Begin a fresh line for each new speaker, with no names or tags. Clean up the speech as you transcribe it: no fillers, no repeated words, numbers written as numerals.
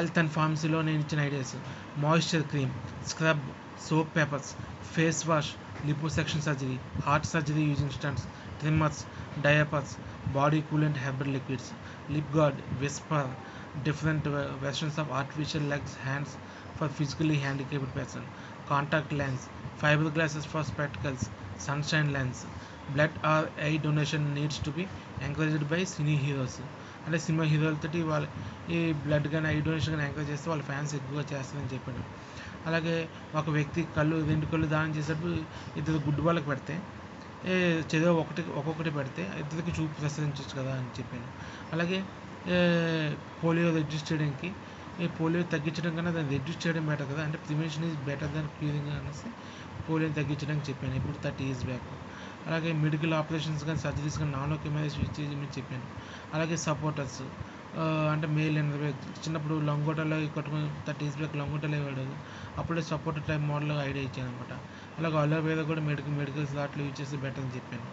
Health and ఫార్మసీలో నేను ఇచ్చిన ideas: moisture cream, scrub, soap papers, face wash, liposuction surgery, heart surgery using stents, trimmers, diapers, body coolant herbal liquids, lip guard, Whisper, different versions of artificial legs, hands for physically handicapped person, contact lens, fiber glasses for spectacles, sunshine lens. Blood or eye donation needs to be encouraged by cine heroes. అంటే cinema హీరోలతోటి వాళ్ళ ఈ blood కానీ eye donation కానీ encourage చేస్తే వాళ్ళ fans ఎక్కువగా చేస్తారని చెప్పాడు. అలాగే ఒక వ్యక్తి రెండు కళ్ళు దానం చేసేటప్పుడు ఇద్దరు గుడ్డు వాళ్ళకి పెడితే చదివే ఒక్కొక్కటి పెడితే ఇద్దరికి చూపు ప్రసాదించవచ్చు కదా అని చెప్పాను. అలాగే పోలియో రెడ్యూస్ చేయడానికి పోలియో తగ్గించడం కన్నా దాన్ని రెడ్యూస్ చేయడం బెటర్ కదా, అంటే prevention is better than curing అనేసి పోలియోని తగ్గించడానికి చెప్పాను ఇప్పుడు 30 years బ్యాక్. అలాగే మెడికల్ ఆపరేషన్స్ కానీ సర్జరీస్ కానీ నాన్ కెమెరా స్విచ్ చేయమని చెప్పాను. అలాగే సపోర్టర్స్ అంటే మేల్ అండ్ చిన్నప్పుడు లంగోటలో కట్టుకుని 30 years బ్యాక్ లంగోటలో వాడారు, అప్పుడే సపోర్టర్ టైప్ మోడల్ ఐడియా ఇచ్చాను అనమాట. అలాగే అలోవేరా కూడా మెడికల్ స్లాట్లో యూజ్ చేస్తే బెటర్ అని చెప్పాను.